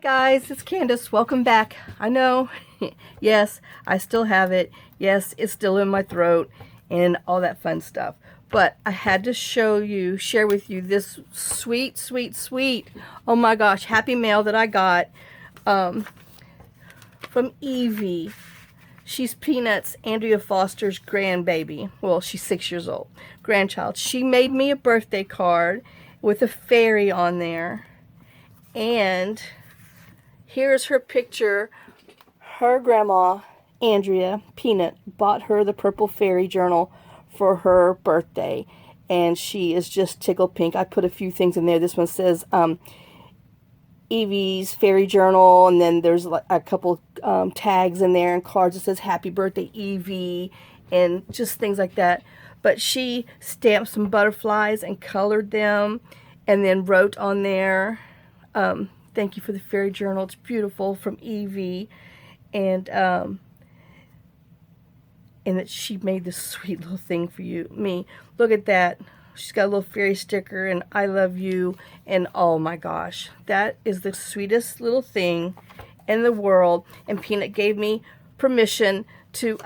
guys, it's Candace. Welcome back. I know, yes, I still have it. Yes, it's still in my throat and all that fun stuff. But I had to share with you this sweet, sweet, sweet, oh my gosh, happy mail that I got from Evie. She's Peanut's, Andrea Foster's grandbaby. Well, she's 6 years old. Grandchild. She made me a birthday card with a fairy on there. And here's her picture. Her grandma, Andrea, Peanut, bought her the purple fairy journal for her birthday. And she is just tickled pink. I put a few things in there. This one says Evie's fairy journal, and then there's like a couple tags in there and cards that says happy birthday Evie and just things like that. But she stamped some butterflies and colored them and then wrote on there, thank you for the fairy journal, it's beautiful, from Evie. And that she made this sweet little thing for me. Look at that. She's got a little fairy sticker and I love you, and oh my gosh, that is the sweetest little thing in the world. And Peanut gave me permission to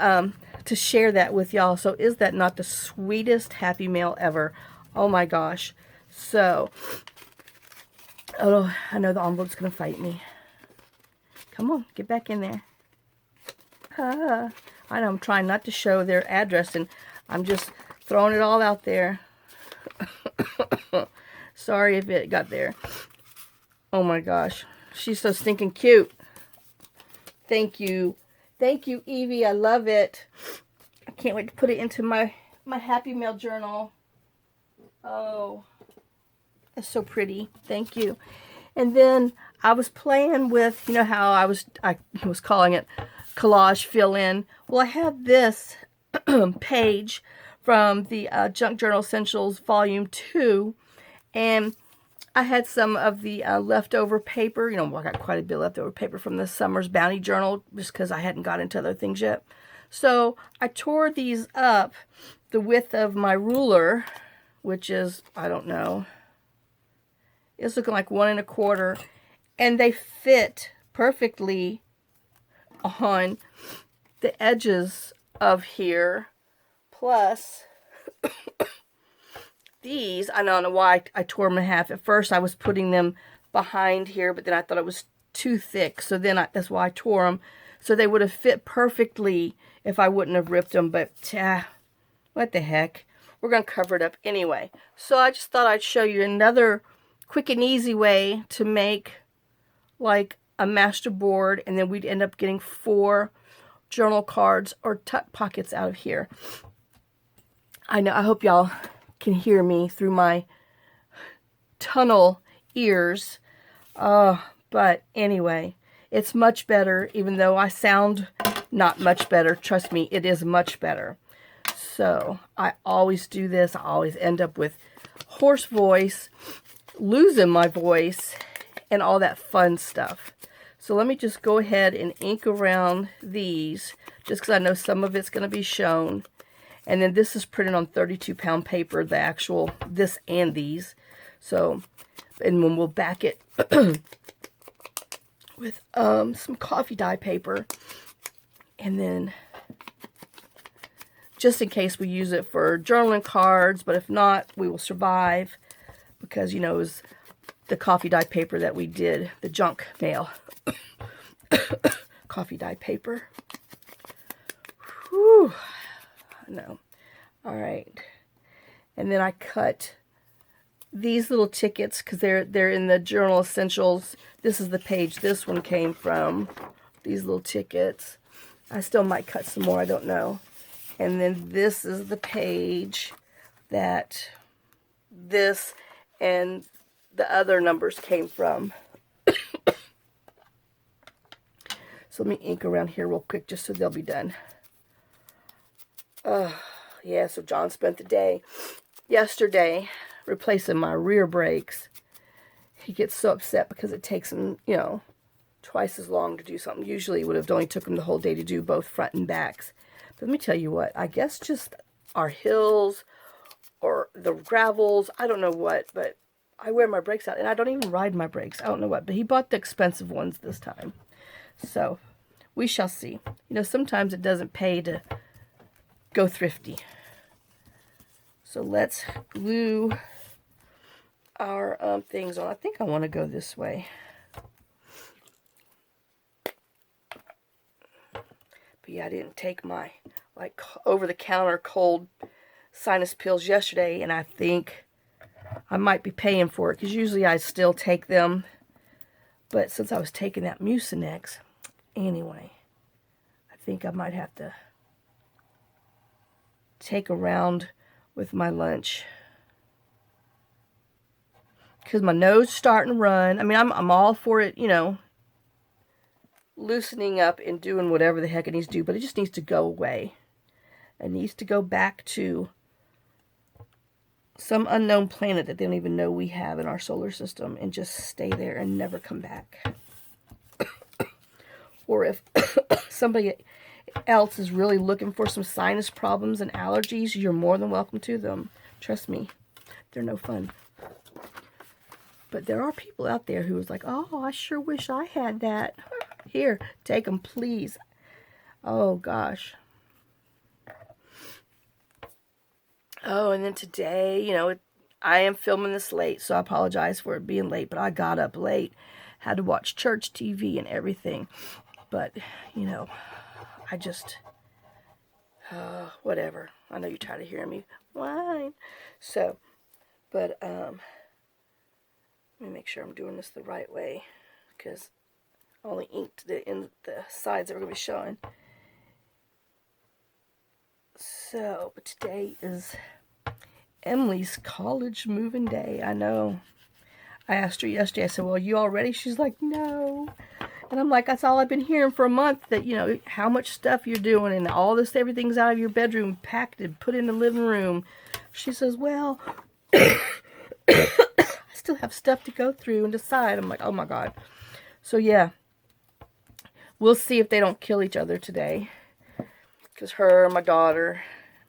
share that with y'all. So is that not the sweetest happy mail ever? Oh my gosh. So, oh, I know the envelope's gonna fight me. Come on, get back in there. I know I'm trying not to show their address, and I'm just throwing it all out there. Sorry if it got there. Oh my gosh. She's so stinking cute. Thank you. Thank you, Evie. I love it. I can't wait to put it into my Happy Mail journal. Oh, that's so pretty. Thank you. And then I was playing with, you know how I was calling it collage fill-in. Well, I have this page from the Junk Journal Essentials Volume 2, and I had some of the leftover paper. You know, I got quite a bit of leftover paper from this summer's Bounty Journal just because I hadn't got into other things yet. So I tore these up the width of my ruler, which is, I don't know, it's looking like 1 1/4, and they fit perfectly on the edges of here. Plus, these, I don't know why I tore them in half. At first, I was putting them behind here, but then I thought it was too thick. So then that's why I tore them. So they would have fit perfectly if I wouldn't have ripped them. But, what the heck. We're going to cover it up anyway. So I just thought I'd show you another quick and easy way to make like a master board. And then we'd end up getting 4 journal cards or tuck pockets out of here. I know, I hope y'all can hear me through my tunnel ears. But anyway, it's much better, even though I sound not much better. Trust me, it is much better. So I always do this. I always end up with hoarse voice, losing my voice, and all that fun stuff. So let me just go ahead and ink around these, just because I know some of it's going to be shown. And then this is printed on 32-pound paper, the actual, this and these. So, and then we'll back it with some coffee dye paper. And then, just in case we use it for journaling cards, but if not, we will survive. Because, you know, it was the coffee dye paper that we did, the junk mail. Coffee dye paper. Whew. No. All right. And then I cut these little tickets because they're in the Journal Essentials. This is the page this one came from. These little tickets. I still might cut some more. I don't know. And then this is the page that this and the other numbers came from. So let me ink around here real quick just so they'll be done. Yeah, so John spent the day yesterday replacing my rear brakes. He gets so upset because it takes him, you know, twice as long to do something. Usually it would have only took him the whole day to do both front and backs. But let me tell you what, I guess just our hills or the gravels, I don't know what, but I wear my brakes out, and I don't even ride my brakes. I don't know what, but he bought the expensive ones this time. So, we shall see. You know, sometimes it doesn't pay to go thrifty. So, let's glue our things on. I think I want to go this way. But yeah, I didn't take my, like, over-the-counter cold sinus pills yesterday, and I think I might be paying for it, because usually I still take them. But since I was taking that Mucinex, anyway, I think I might have to take a round with my lunch. Because my nose is starting to run. I mean, I'm all for it, you know, loosening up and doing whatever the heck it needs to do. But it just needs to go away. It needs to go back to some unknown planet that they don't even know we have in our solar system, and just stay there and never come back. Or if somebody else is really looking for some sinus problems and allergies, you're more than welcome to them. Trust me, they're no fun. But there are people out there who is like, oh, I sure wish I had that. Here, take them, please. Oh, gosh. Oh, and then today, you know, I am filming this late, so I apologize for it being late, but I got up late, had to watch church TV and everything. But, you know, I just, whatever. I know you're tired of hearing me whine. So, but, let me make sure I'm doing this the right way, because I only inked the sides that we're going to be showing. So, but today is Emily's college moving day. I know. I asked her yesterday, I said, well, you all ready? She's like, no. And I'm like, that's all I've been hearing for a month, that, you know, how much stuff you're doing, and all this, everything's out of your bedroom, packed and put in the living room. She says, well, I still have stuff to go through and decide. I'm like, oh my God. So yeah, we'll see if they don't kill each other today. Because her, my daughter,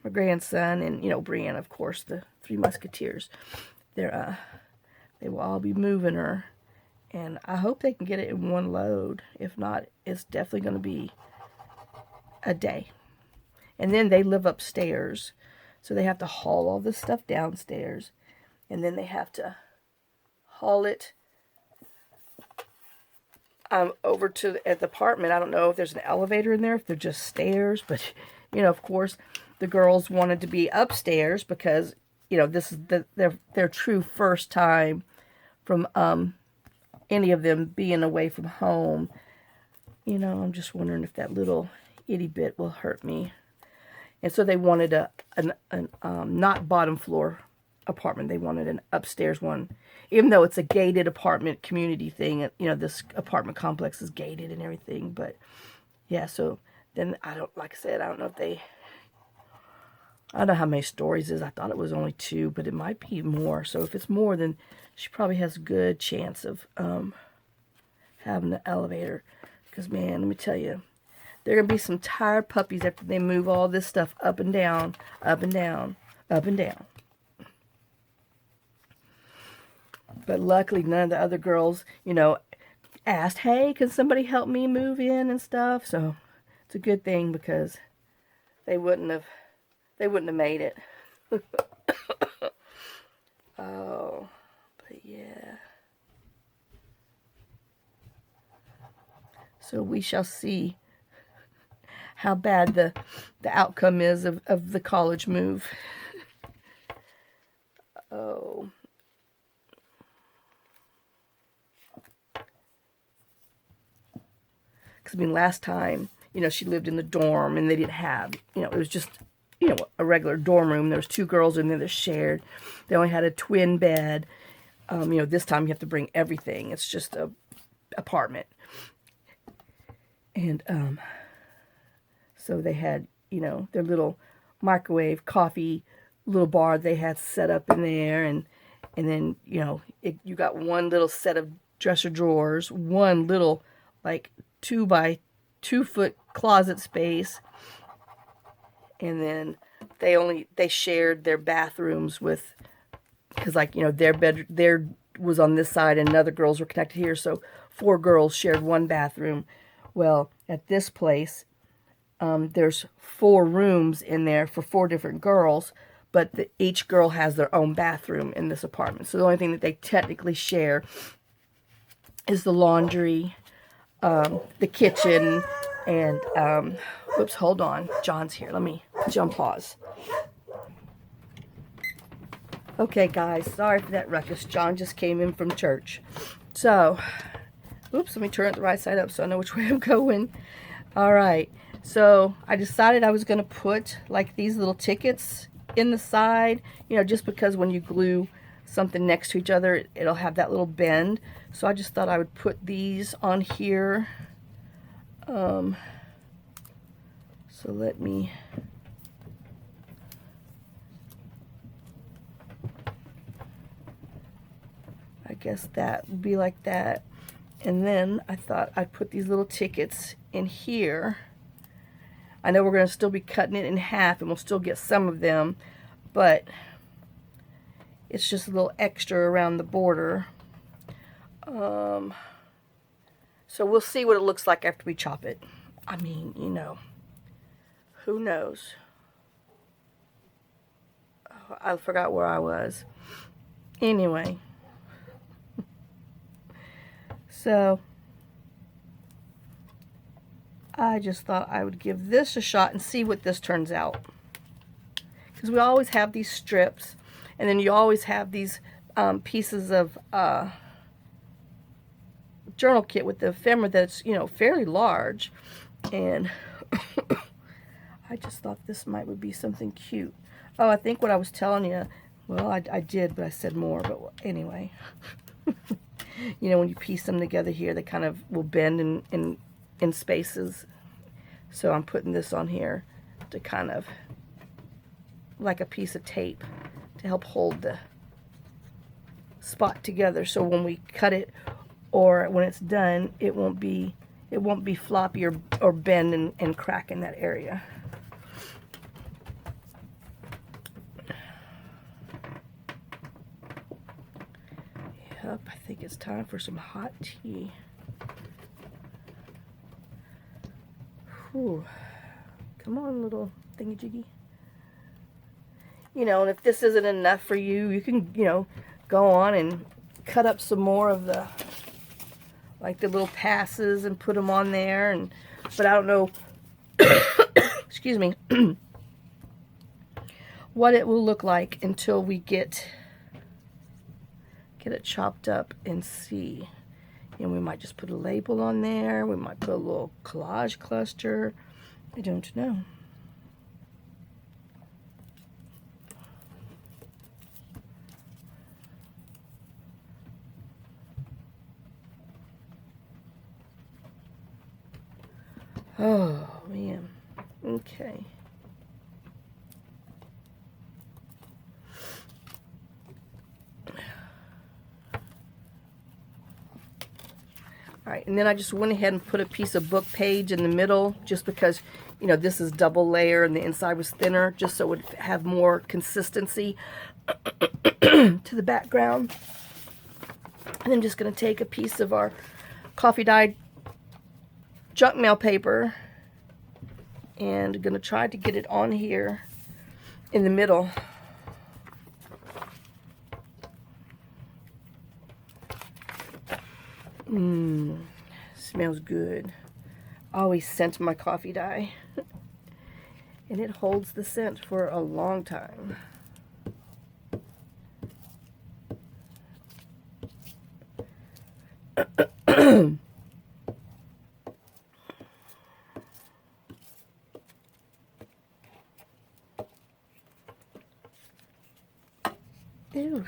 my grandson, and, you know, Brienne, of course, the Three Musketeers, they will all be moving her. And I hope they can get it in one load. If not, it's definitely going to be a day. And then they live upstairs, so they have to haul all this stuff downstairs. And then they have to haul it over to the apartment. I don't know if there's an elevator in there, if they're just stairs. But, you know, of course, the girls wanted to be upstairs because, you know, this is their true first time from any of them being away from home. You know, I'm just wondering if that little itty bit will hurt me. And so they wanted a not bottom floor apartment. They wanted an upstairs one, even though it's a gated apartment community thing. You know, this apartment complex is gated and everything. But yeah, so then like I said, I don't know if I don't know how many stories is. I thought it was only 2, but it might be more. So if it's more, then she probably has a good chance of having the elevator. Because, man, let me tell you, there are going to be some tired puppies after they move all this stuff up and down, up and down, up and down. But luckily, none of the other girls, you know, asked, hey, can somebody help me move in and stuff? So it's a good thing, because they wouldn't have made it. Oh, but yeah. So we shall see how bad the outcome is of the college move. Oh. Because, I mean, last time, you know, she lived in the dorm, and they didn't have, you know, it was just, you know, a regular dorm room. There was 2 girls in there that shared. They only had a twin bed. You know, this time you have to bring everything. It's just a apartment. And so they had, you know, their little microwave, coffee, little bar they had set up in there. And then, you know, you got one little set of dresser drawers, one little, like, 2 by 2 foot closet space. And then they shared their bathrooms with, because, like, you know, their was on this side and other girls were connected here, so 4 girls shared one bathroom. Well, at this place, there's 4 rooms in there for 4 different girls, but each girl has their own bathroom in this apartment. So the only thing that they technically share is the laundry, the kitchen, and, oops, hold on. John's here. Let me jump pause. Okay, guys, sorry for that ruckus. John just came in from church. So, oops, let me turn it the right side up so I know which way I'm going. All right, so I decided I was going to put, like, these little tickets in the side, you know, just because when you glue something next to each other, it'll have that little bend. So I just thought I would put these on here. So let me... I guess that would be like that. And then I thought I'd put these little tickets in here. I know we're going to still be cutting it in half and we'll still get some of them, but it's just a little extra around the border. So we'll see what it looks like after we chop it. I mean, you know, who knows? Oh, I forgot where I was. Anyway. So, I just thought I would give this a shot and see what this turns out. Because we always have these strips, and then you always have these pieces of journal kit with the ephemera that's, you know, fairly large. And I just thought this would be something cute. Oh, I think what I was telling you, well, I did, but I said more, but anyway. You know, when you piece them together here, they kind of will bend in spaces. So I'm putting this on here to kind of, like a piece of tape, to help hold the spot together. So when we cut it, or when it's done, it won't be floppy or bend and crack in that area. Yep, I think it's time for some hot tea. Whew. Come on, little thingy-jiggy. You know, and if this isn't enough for you, you can, you know, go on and cut up some more of the, like, the little passes and put them on there. But I don't know, excuse me, what it will look like until we get it chopped up and see. And we might just put a label on there. We might put a little collage cluster. I don't know. Oh, man. Okay. Alright, and then I just went ahead and put a piece of book page in the middle, just because, you know, this is double layer and the inside was thinner, just so it would have more consistency to the background. And I'm just going to take a piece of our coffee dyed junk mail paper and going to try to get it on here in the middle. Smells good. I always scent my coffee dye. And it holds the scent for a long time. Ew.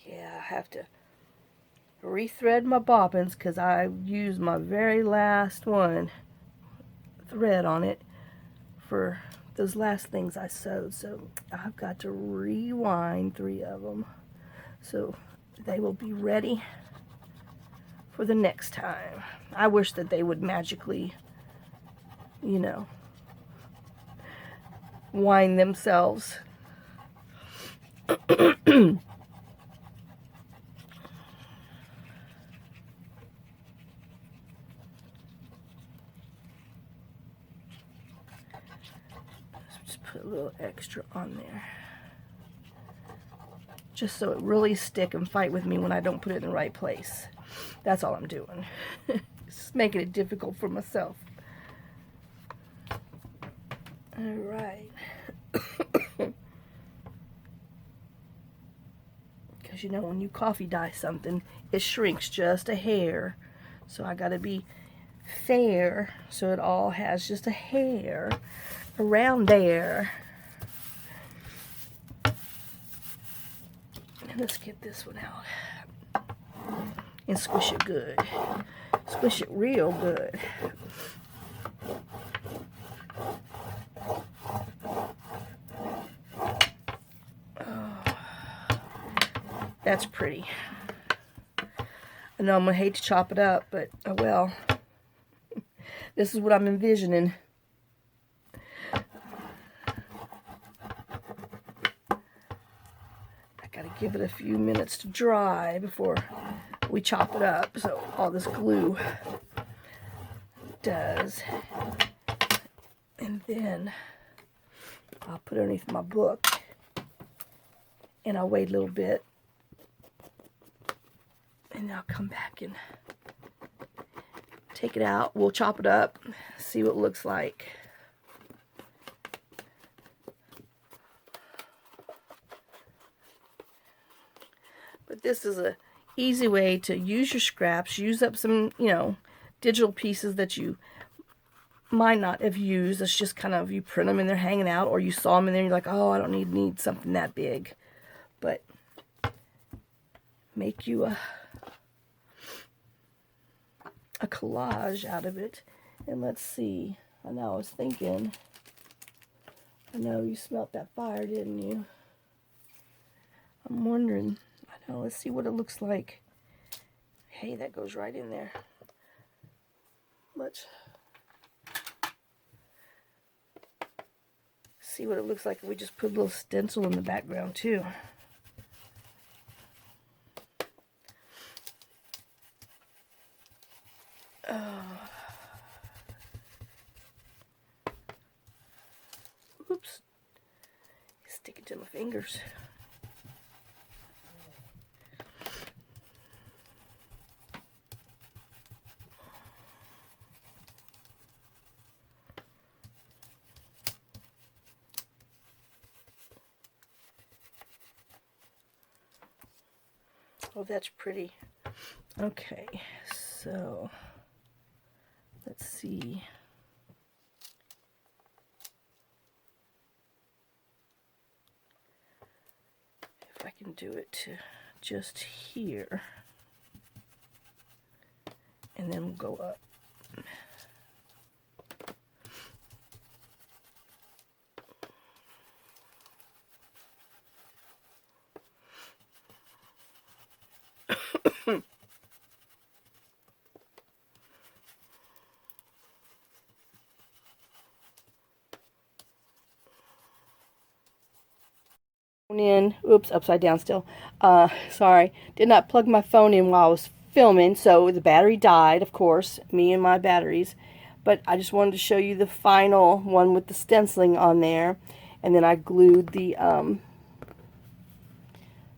Yeah, I have to rethread my bobbins because I used my very last thread on it for those last things I sewed. So I've got to rewind 3 of them so they will be ready for the next time. I wish that they would magically you know, wind themselves. Just put a little extra on there, just so it really stick and fight with me when I don't put it in the right place. That's all I'm doing. It's making it difficult for myself. All right. Because you know, when you coffee dye something, it shrinks just a hair. So I gotta be fair so it all has just a hair around there. And let's get this one out and squish it good. Squish it real good. That's pretty. I know I'm going to hate to chop it up, but oh well. This is what I'm envisioning. I got to give it a few minutes to dry before we chop it up, so all this glue does. And then I'll put it underneath my book, and I'll wait a little bit. And I'll come back and take it out. We'll chop it up, see what it looks like. But this is a easy way to use your scraps, use up some, you know, digital pieces that you might not have used. It's just kind of, you print them and they're hanging out, or you saw them and then you're like, oh, I don't need something that big. But make you a collage out of it. And let's see, I know I was thinking, I know you smelt that fire, didn't you? I'm wondering, I know, let's see what it looks like. Hey, that goes right in there. Let's see what it looks like if we just put a little stencil in the background too. Oops. Stick it to my fingers. Oh, that's pretty. Okay, so let's see. If I can do it to just here. And then we'll go up. In, oops, upside down still. Sorry, did not plug my phone in while I was filming, so the battery died, of course, me and my batteries. But I just wanted to show you the final one with the stenciling on there, and then I glued the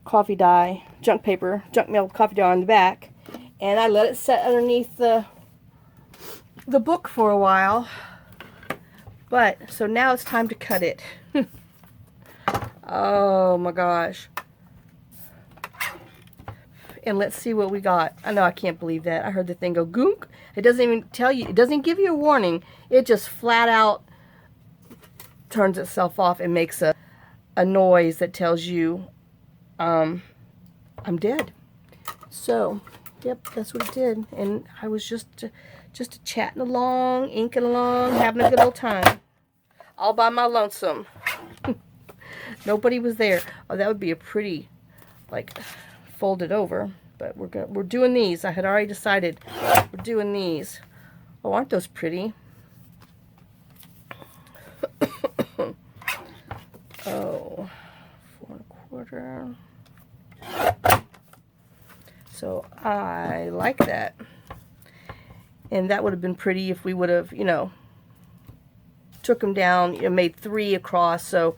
coffee dye, junk mail coffee dye on the back, and I let it set underneath the book for a while. But so now it's time to cut it. Oh my gosh. And let's see what we got. I know, I can't believe that. I heard the thing go goonk. It doesn't even tell you, it doesn't give you a warning. It just flat out turns itself off and makes a noise that tells you I'm dead. So, yep, that's what it did. And I was just chatting along, inking along, having a good old time. All by my lonesome. Nobody was there. Oh, that would be a pretty, like, folded over. But we're doing these. I had already decided we're doing these. Oh, aren't those pretty? border. So I like that. And that would have been pretty if we would have, you know, took them down, you know, made 3 across, so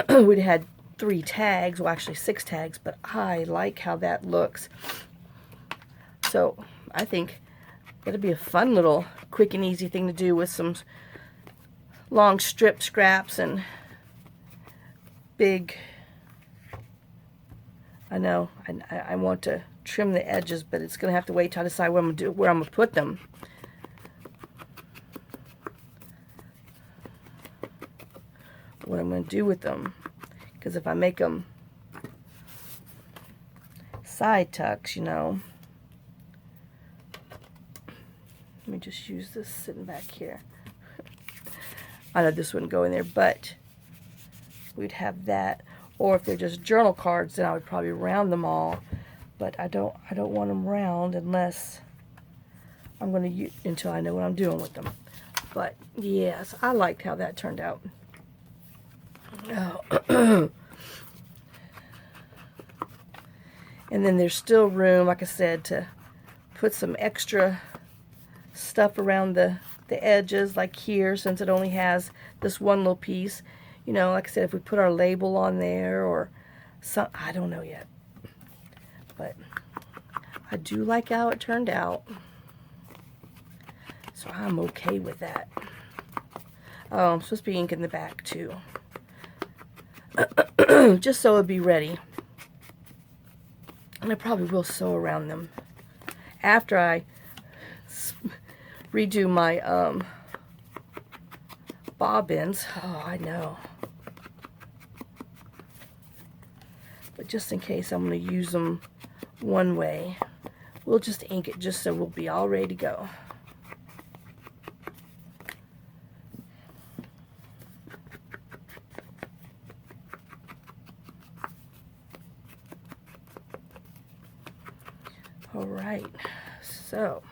we'd had 3 tags, well actually 6 tags, but I like how that looks. So I think it'll be a fun little quick and easy thing to do with some long strip scraps and big, I know, I want to trim the edges, but it's going to have to wait till I decide what I'm going to do, where I'm going to put them. What I'm going to do with them, because if I make them side tucks, you know, let me just use this sitting back here. I know this wouldn't go in there, but we'd have that. Or if they're just journal cards, then I would probably round them all. But I don't want them round unless I'm going to use until I know what I'm doing with them. But yes, I liked how that turned out. Oh. And then there's still room, like I said, to put some extra stuff around the edges, like here, since it only has this one little piece. You know, like I said, if we put our label on there or some, I don't know yet. But I do like how it turned out. So I'm okay with that. Oh, I'm supposed to be inking the back too. Just so it'll be ready. And I probably will sew around them after I redo my bobbins. Oh, I know. But just in case I'm going to use them one way, we'll just ink it just so we'll be all ready to go. All right, so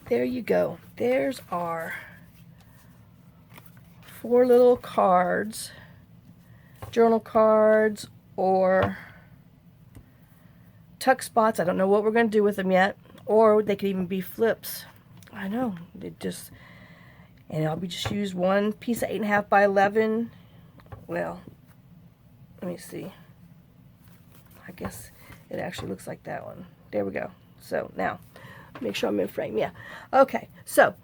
there you go. There's our 4 little cards, journal cards or tuck spots. I don't know what we're going to do with them yet, or they could even be flips. I know, and I'll be just use one piece of 8.5 by 11. Well, let me see. I guess it actually looks like that one. There we go. So now, make sure I'm in frame. Yeah. Okay. So